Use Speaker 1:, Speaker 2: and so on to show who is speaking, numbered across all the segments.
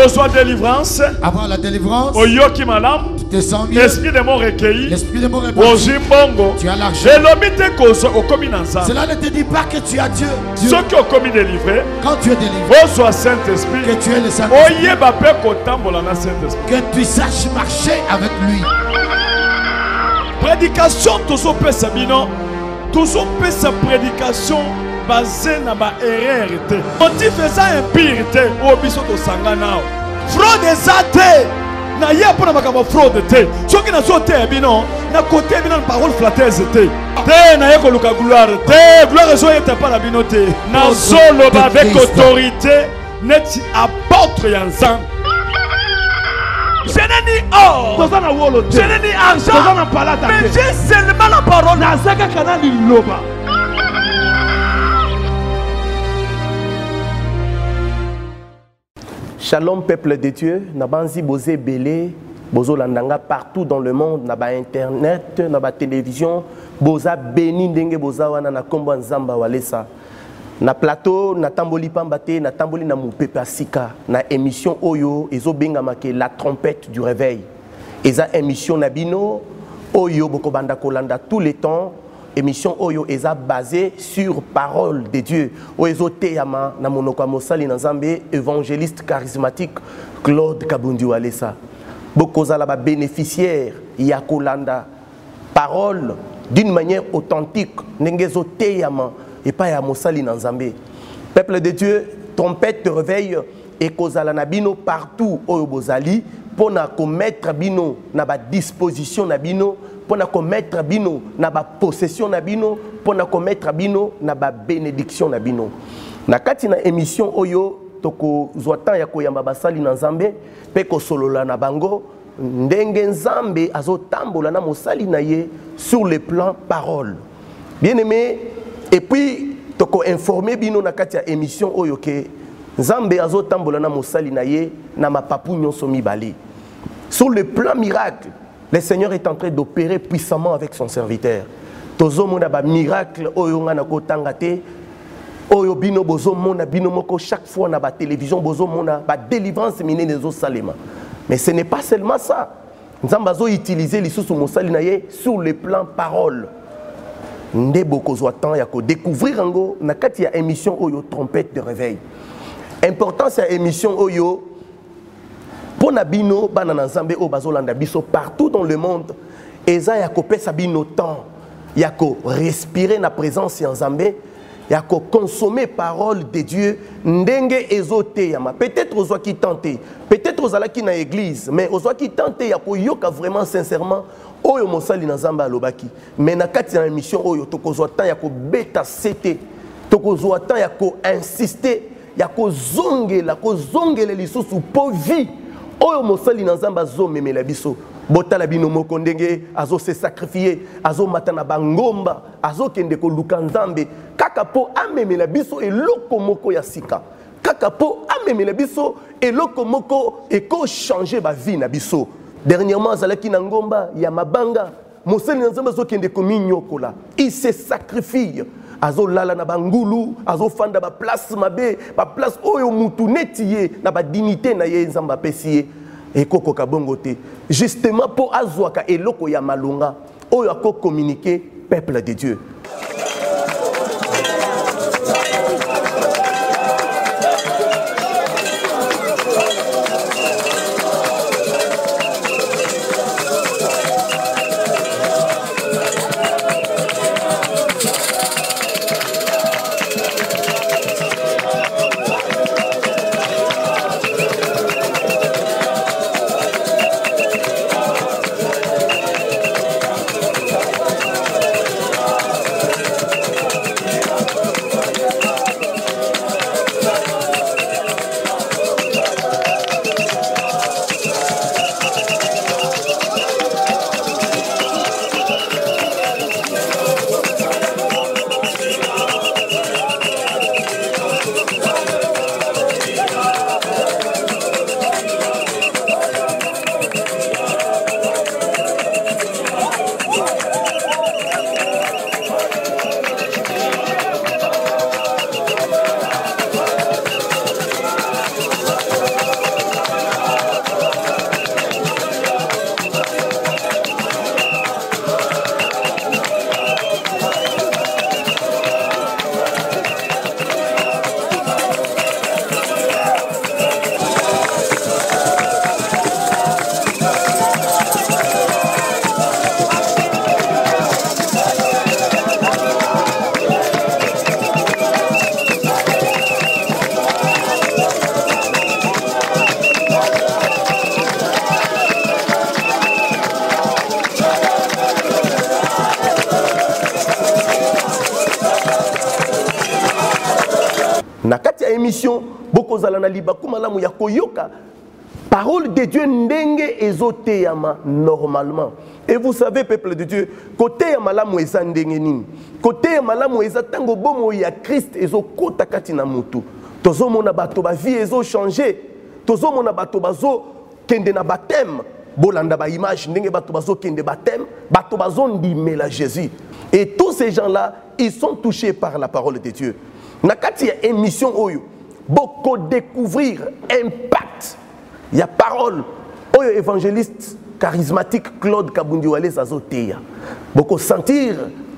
Speaker 1: Besoin de délivrance.
Speaker 2: Avoir la délivrance.
Speaker 1: Oyoki malam.
Speaker 2: Tu te sens mieux.
Speaker 1: Esprit de mon recueilli.
Speaker 2: L'esprit de mon recueilli. Tu as l'argent. Cela ne te dit pas que tu as Dieu.
Speaker 1: Ceux qui ont commis délivré.
Speaker 2: Quand tu es délivré.
Speaker 1: Saint-Esprit.
Speaker 2: Que tu es le Saint-Esprit. Que tu saches marcher avec lui.
Speaker 1: Prédication, toujours peut sabino. Toujours peut sa prédication basée sur ma erreur. Motif faisant impureté. Ou biso to sangana. Fraude exate. Na ye pour na fraude te. Ceux qui na so te bino, na côté bino parole flatteuse te. Te na ye ko luka gloire. Te gloire so yete pas la bino te. Na solo avec autorité. Net apôtre yanzan. Je n'ai ni or, je n'ai ni argent, mais j'ai seulement la parole.
Speaker 3: Shalom peuple de Dieu, nabanzi bozé belé, bozo landanga partout dans le monde, naba internet, naba télévision, boza béni ndenge boza wana na kombo nzamba walesa. Na plateau, na tamboli pambate, na tamboli na mupepe asika, na émission Oyo, ezo benga make la trompette du réveil. Eza émission Nabino, Oyo bokobanda kolanda tous les temps. Émission Oyo eza basée sur parole de Dieu. Oyo teyama na monoko mosali na Nzambe, évangéliste charismatique Claude Kabundi Walesa. Bokozala ba bénéficiaire ya kolanda parole d'une manière authentique. Nengezo teyama et pas à Mosali Nanzambe. Peuple de Dieu, trompette te réveille et kozala na bino partout au Bozali pour na commettre bino na ba disposition na bino pour na commettre bino na ba possession na bino pour na commettre bino na ba bénédiction na bino. Na kati na émission oyo toko zoatan ya koyamba basali na Nzambe pe ko solola na bango ndenge Nzambe azotambola na mosali na ye sur le plan parole. Bien-aimé, et puis, tu as informé bino na katia émission oyo ke Nzambe azotambola na mosali na ye na mapapu nyonso mibale. Sur le plan miracle, le Seigneur est en train d'opérer puissamment avec son serviteur. Tozo mona ba miracle oyo nga na kotanga te. Oyo bino bozo mona bino moko chaque fois na ba télévision bozo mona ba délivrance minene zo salema. Mais ce n'est pas seulement ça. Nzambe azo utiliser lisusu mosali na ye sur le plan parole. Nde bokozwa temps ya ko découvrir ngo na kati ya émission oyo trompette de réveil. Importance ya émission oyo pour na bino bana na Nzambe o bazolanda biso partout dans le monde eza ya ko pesa bino temps ya ko respirer na présence ya Nzambe ya ko consommer parole de Dieu ndenge ezote yama peut-être ozwa ki tenter peut-être ozala ki na église mais ozwa ki tenter ya ko yoka vraiment sincèrement oyo mosali na Nzambe alobaki mais na kati na émission oyo tokozwa temps ya ko beta sete tokozwa temps ya ko insister ya ko zongela lisusu po vie oyo mosali na Nzambe azomemela biso botala bino moko ndenge azo se sacrifier azo matana bangomba azo kende ko luka Nzambe kaka po amemela biso eloko moko ya sika kaka po amemela biso eloko moko eko changer ba vie na biso. Dernièrement, Zalaki Nangomba, Yamabanga, Moseli Nzamba Zokende Kominyokola. Il se sacrifie. Azo lala na bangulu, azo fanda ba place mabe, ba place oyo mutu netiye, na ba dignité na ye Nzamba pesiye. Et koko kabongote. Justement pour azwaka eloko ya malunga, oyo ako communiquer peuple de Dieu. émission bokozala na libaku malamu ya koyoka parole de Dieu ndenge ezoteyama normalement. Et vous savez, peuple de Dieu, côté ya malamu eza ndenge nini, côté ya malamu eza tango bomo ya Christ ezo kota kati na mutu. Tozo mona bato ba vie ezo changer, tozo mona bato bazo kende na baptême, bolanda ba image ndenge bato bazo kende baptême, bato bazo ndimela Jésus. Et tous ces gens-là, ils sont touchés par la parole de Dieu. Na kati ya émission oyo, boko découvrir impact. Il y a parole. Oyo évangéliste charismatique Claude Kabundi Walesa Azoteya. Boko sentir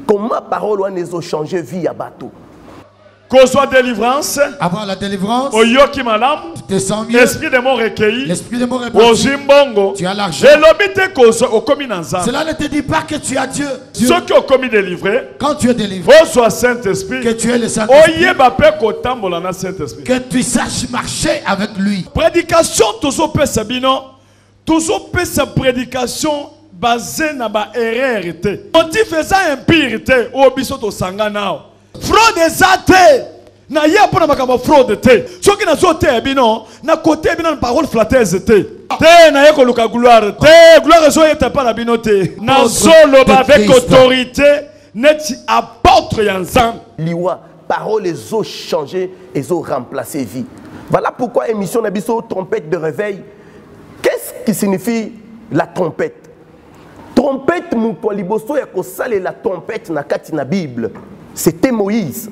Speaker 3: comment parole ou a changé vie à bateau.
Speaker 2: Qu'on soit délivrance,
Speaker 4: avoir la délivrance,
Speaker 2: Oyoki Malam,
Speaker 4: tu te sens mieux,
Speaker 2: l'esprit de mon recueilli,
Speaker 4: l'esprit de mon recueilli,
Speaker 2: tu
Speaker 4: as l'argent. Cela ne te dit pas que tu as Dieu.
Speaker 2: Ceux qui ont commis délivré,
Speaker 4: quand tu es délivré,
Speaker 2: soit Saint-Esprit,
Speaker 4: que tu es le Saint-Esprit,
Speaker 2: que
Speaker 4: tu saches marcher avec lui.
Speaker 2: Prédication, toujours sa prédication basée na ba erreur. Motif faisant impurité, au bisoto sangana. Fraude ezate na ye pona makamba fraude te soki na zo te bino na côté bino na parole flatteuse te na ye ko luka gloire te gloire zo yeta pa na bino te na solo avec autorité net apôtre yanzam
Speaker 3: liwa parole ezo changer ezo remplacer vie. Voilà pourquoi émission na biso trompette de réveil. Qu'est-ce qui signifie la trompette? Trompette muto liboso ya ko sale la trompette na kati na Bible. C'était Moïse.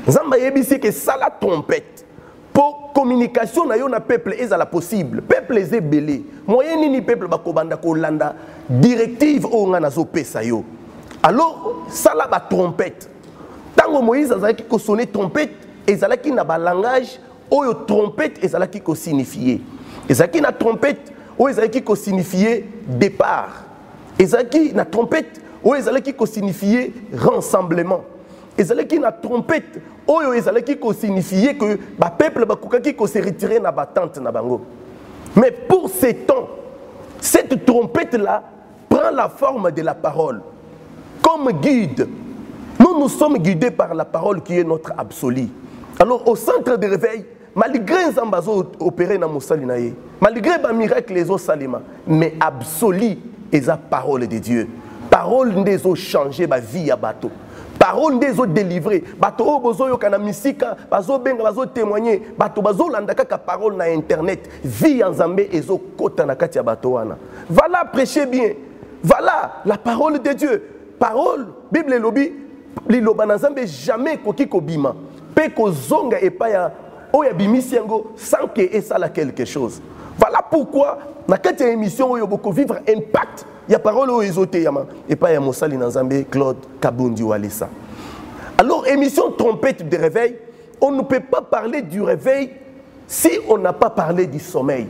Speaker 3: Zamba yebisi que ça la trompette. Pour communication na yo na peuple est la possible. Peuple est belé. Moyen ni peuple bakobanda ko landa directive o nga nazo pesa yo. Alors ça la ba trompette. Tango Moïse azalaki ko sonner trompette, ezalaki na ba langage oyo trompette ezalaki ko signifier. Ezalaki na trompette oyo ezalaki ko signifier départ. Ezalaki na trompette oyo ezalaki ko signifier rassemblement. Ezalaki na trompette oyo ezalaki ko signifier que ba peuple bakokaki ko se retirer na ba tente na bango. Mais pour ces temps, cette trompette là prend la forme de la parole comme guide. Nous sommes guidés par la parole qui est notre absolu. Alors au centre de réveil, malgré Zambazo opéré na mosali na ye, malgré ba miracle les salima, mais absolu est la parole de Dieu. Parole des eaux changé ma vie à bateau. Parole des eaux délivrées. Bateau bozo yo kana misika, bazo benga bazo témoigner, bateau bazo landaka ka parole na internet, vie en Zambé ezo kota na kati ya bateau wana. Voilà prêcher bien. Voilà la parole de Dieu. Parole Bible lobi liloba na Zambé jamais koki kobima. Pe ko zonga epa ya oya bimisi yango sans que esala quelque chose. Voilà pourquoi na kati ya émission oyo boko vivre impact. Il y a parole au Ezoté Yama et pas ya Mosali Nanzambe Claude Kabundi Walesa. Alors émission trompette de réveil, on ne peut pas parler du réveil si on n'a pas parlé du sommeil.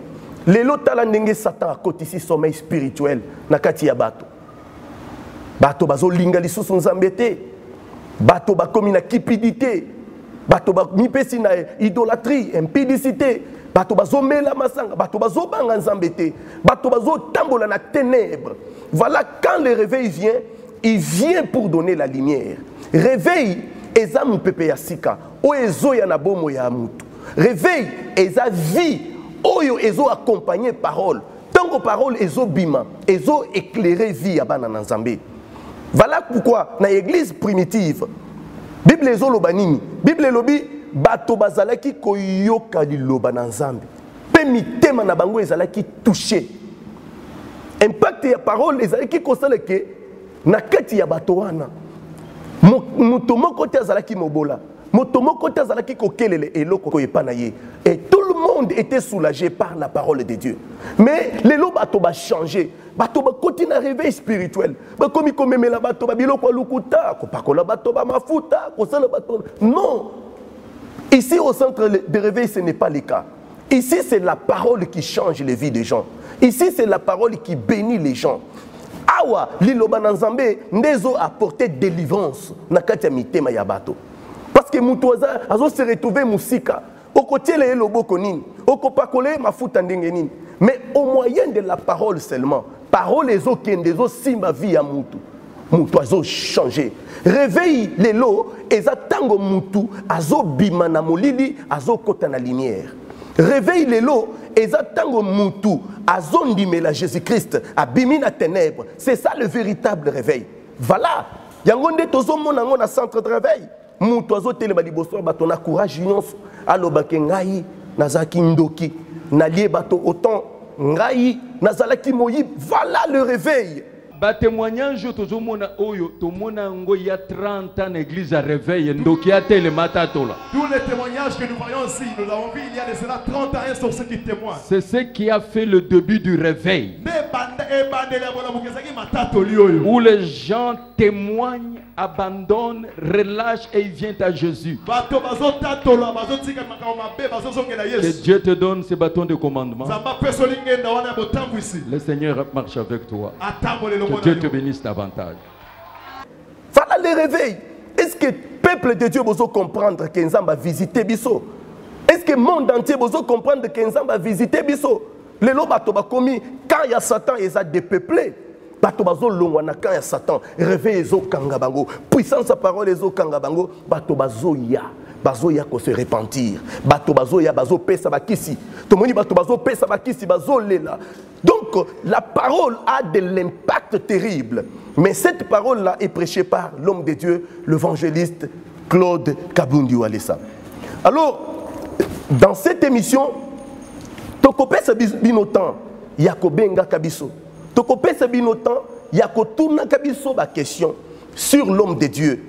Speaker 3: Les lotala ndenge Satan a côté ici sommeil spirituel na kati ya bato. Bato bazo linga lisusu nzambete. Bato ba komi na cupidité. Bato ba mipesi na idolâtrie, impudicité. Bato bazo mela masanga, bato bazo banga nzambete, bato bazo tambola na ténèbres. Voilà quand le réveil vient, il vient pour donner la lumière. Réveil eza mupepe ya sika, o ezo ya na bomo ya mutu. Réveil eza vie, oyo ezo accompagner parole. Tango parole ezo bima, ezo éclairer vie ya bana na Nzambe. Voilà pourquoi na église primitive, Bible ezo loba nini? Bible lobi bato bazalaki koyoka liloba na Nzambe pe mitema na bango ezalaki touché. Impact ya parole ezalaki kosala ke na kati ya bato wana moto moko te azalaki mobola, moto moko te azalaki kokelele eloko ko epa na ye, et tout le monde était soulagé par la parole de Dieu. Mais lelo bato ba changer, bato ba continue à réveil spirituel, ba komi komemela bato ba biloko lukuta ko pakola bato ba mafuta ko sala bato. Non. Ici, au centre de réveil, ce n'est pas le cas. Ici, c'est la parole qui change les vies des gens. Ici, c'est la parole qui bénit les gens. Awa, liloba nanzambe, ndezo apporté délivrance na katia mitema ya bato. Parce que mutoza azo se retrouver musika. Oko tiele loboko nini, oko pakole mafuta ndenge nini. Mais au moyen de la parole seulement, parole ezo kende zo simba vie ya mutu. Mutu azo changer. Réveil lelo ezata tango mutu azo bima na molili azo kota na lumière. Réveil lelo eza tango mutu azo ndimela Jésus-Christ abimi na ténèbres. C'est ça le véritable réveil. Voilà. Yango nde tozo mona ngona centre de réveil. Mutu azo telema liboso bato na courage nyonso alobake ngai nazaki ndoki na lie bato autant ngai nazalaki moyib. Voilà le réveil.
Speaker 5: Ba témoignage tozomona oyo tomona ngo ya 30 ans l'église a réveil ndokia tele matatola.
Speaker 2: Tous les témoignages que nous voyons ici, nous avons vu il y a de cela 30 ans sur ceux qui témoignent.
Speaker 5: C'est ce qui a fait le début du réveil. Où les gens témoignent, abandonnent, relâchent et ils viennent à Jésus. Que Dieu te donne ces bâtons de commandement. Le Seigneur marche avec toi. Que Dieu te bénisse davantage.
Speaker 3: Voilà le réveil. Est-ce que le peuple de Dieu doit comprendre que nous allons visiter Bisso? Est-ce que le monde entier doit comprendre que nous allons visiter Bisso? Les lois commis quand il y a Satan, ils ont dépeuplé. Bato bazo longwana quand il y a Satan, réveil zo kangabango, puissance sa parole zo kangabango, bato bazo ya ko se repentir. Bato bazo ya bazo pesa bakisi. Tomoni bato bazo pesa bakisi bazo lela. Donc la parole a de l'impact terrible. Mais cette parole-là est prêchée par l'homme de Dieu, l'évangéliste Claude Kabundi Walesa. Alors, dans cette émission, Tokopesa binotan, Yakobenga Kabiso. Tokopesa binotan, Yakotourna Kabiso ba question sur l'homme de Dieu.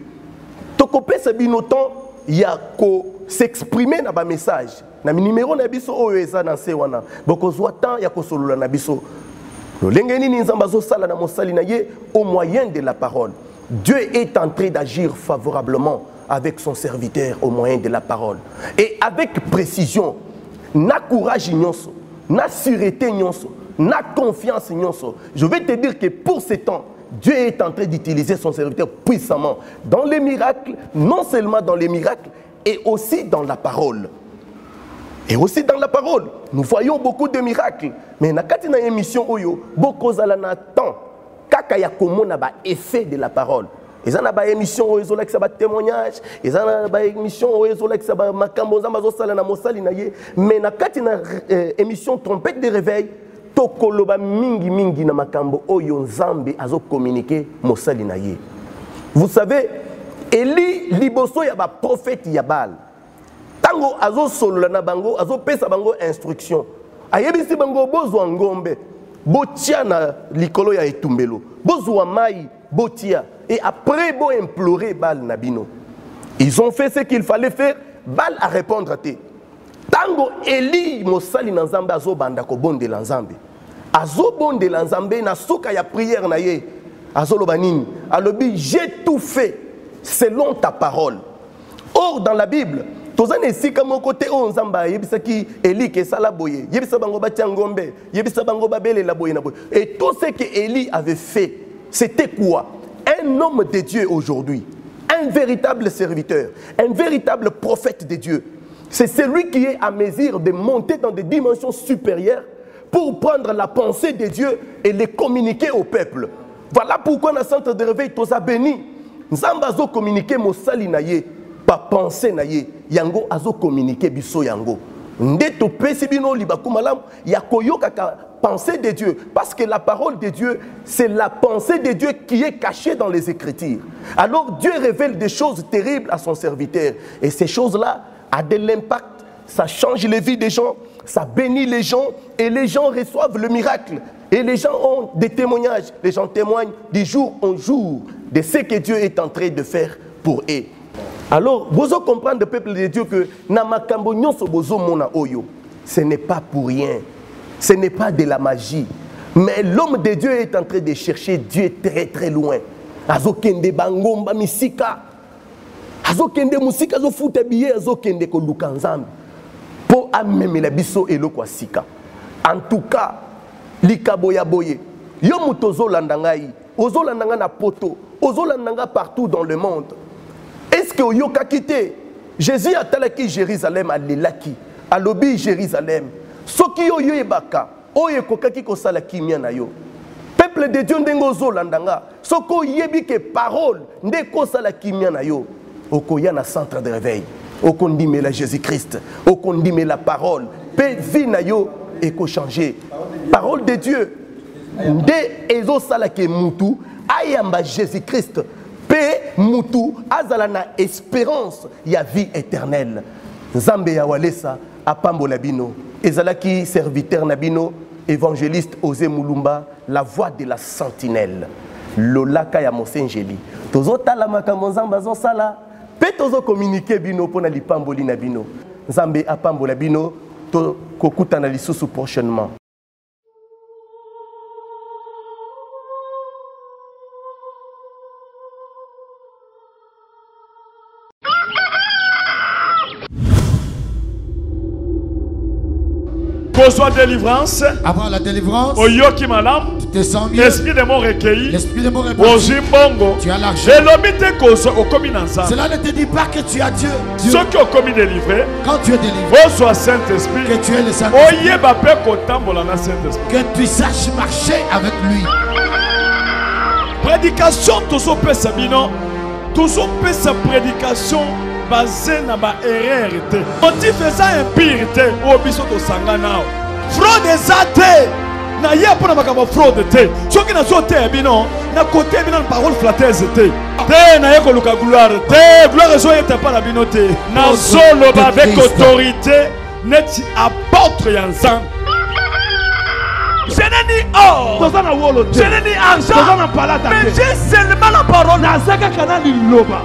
Speaker 3: Tokopesa binotan, Yako s'exprimer dans ba message. Na numéro na biso oyo eza na se wana. Bokozwa temps yakosolola na biso. Lolengeni ni nzambazo sala na mosali na ye au moyen de la parole. Dieu est en train d'agir favorablement avec son serviteur au moyen de la parole. Et avec précision, na courage nyonso, na sûreté nyonso, na confiance nyonso. Je vais te dire que pour ce temps, Dieu est en train d'utiliser son serviteur puissamment dans les miracles, non seulement dans les miracles, et aussi dans la parole. Et aussi dans la parole, nous voyons beaucoup de miracles. Mais dans cette émission, beaucoup de temps, kaka ya komona ba effet de la parole. Ils ont une émission où ils ont un témoignage, ils ont une émission où ils ont un makambo zambazo sala na mosali na ye. Mais dans cette émission trompette de réveil, tokoloba mingi mingi na makambo oyo nzambe azo communiquer mosali na ye. Vous savez, Eli liboso ya ba prophète ya Baal. Tango azo solo na bango azo pesa bango instruction. Ayebisi bango bozwa ngombe, botia na likolo ya etumbelo, bozwa mai, botia. Et après, bon implorer Baal Nabino. Ils ont fait ce qu'il fallait faire. Baal a répondu à te. Tango Eli Mosali Nanzambe azo bandako bonde lanzambe. Azo bonde lanzambe na souka ya prière na ye. Azo lobanini. Alobi, j'ai tout fait selon ta parole. Or, dans la Bible, tozane ici comme au côté on zamba yebisa ki Eli ke sala boye. Yebisa bango batia ngombe. Yebisa bango babele la boye na boye. Et tout ce que Eli avait fait, c'était quoi? Un homme de Dieu aujourd'hui, un véritable serviteur, un véritable prophète de Dieu, c'est celui qui est à mesure de monter dans des dimensions supérieures pour prendre la pensée de Dieu et les communiquer au peuple. Voilà pourquoi dans le centre de réveil, tous a béni. Nzamba azo communiquer mosali na ye, pas penser na ye, yango azo communiquer biso yango. Ndeto pesi bino libakumalam ya koyoka pensée de Dieu, parce que la parole de Dieu, c'est la pensée de Dieu qui est cachée dans les Écritures. Alors Dieu révèle des choses terribles à son serviteur, et ces choses-là ont de l'impact, ça change les vies des gens, ça bénit les gens, et les gens reçoivent le miracle, et les gens ont des témoignages, les gens témoignent du jour en jour de ce que Dieu est en train de faire pour eux. Alors, vous comprenez le peuple de Dieu que Namakambo nyonso bozo mona oyo, ce n'est pas pour rien. Ce n'est pas de la magie. Mais l'homme de Dieu est en train de chercher Dieu très très loin. Azokende bangomba misika. Azokende musika zo futa biye azokende ko lukanzambi. Po amemela biso eloko sika. En tout cas, likaboya boye. Yo mutozo landangai, ozo landanga na poto, ozo landanga partout dans le monde. Est-ce que yo ka quitté Jésus a talaki Jérusalem à l'elaki, à l'obi Jérusalem. Soki yo yebaka oye kokaki kosala kimia na yo. Peuple de Dieu ndengo zo landanga. Soko yebi ke parole ndeko sala kimia na yo. okoya na centre de réveil okondimela la Jésus-Christ okondimela la parole pe vie na yo eko changer parole de Dieu nde ezo sala ke mutu ayamba Jésus-Christ pe mutu azala na espérance ya vie éternelle Nzambe ya walesa apambola bino ezalaki serviteur na bino évangéliste Osé Mulumba la voix de la sentinelle lolaka ya Mosengeli tozo tala makambo Nzambe azo sala pe tozo communiquer bino pona lipamboli na bino Nzambe apambola bino to kokutana lisusu prochainement.
Speaker 2: Besoin de délivrance.
Speaker 4: Avoir la délivrance.
Speaker 2: Oyoki malam.
Speaker 4: Tu te sens mieux.
Speaker 2: L'esprit de mon recueilli.
Speaker 4: L'esprit de mon recueilli.
Speaker 2: Ojimbongo.
Speaker 4: Tu as l'argent. Cela ne te dit pas que tu as Dieu.
Speaker 2: Ceux qui ont commis délivré.
Speaker 4: Quand tu es délivré.
Speaker 2: Soit Saint-Esprit.
Speaker 4: Que tu es le Saint-Esprit.
Speaker 2: Que
Speaker 4: tu saches marcher avec lui.
Speaker 2: Prédication toujours peut sabino. Toujours peut sa prédication. Basé na ba erreur te motif eza impureté o biso to sangana fraude ezate na ye pona makamba fraude te soki na so te bino na côté bino parole flatteuse te na ye ko luka gloire te gloire zo yete pa na bino te na solo ba avec autorité net apôtre ya nzambe je n'ai ni or je n'ai ni argent mais j'ai seulement la parole na zaka kana ni loba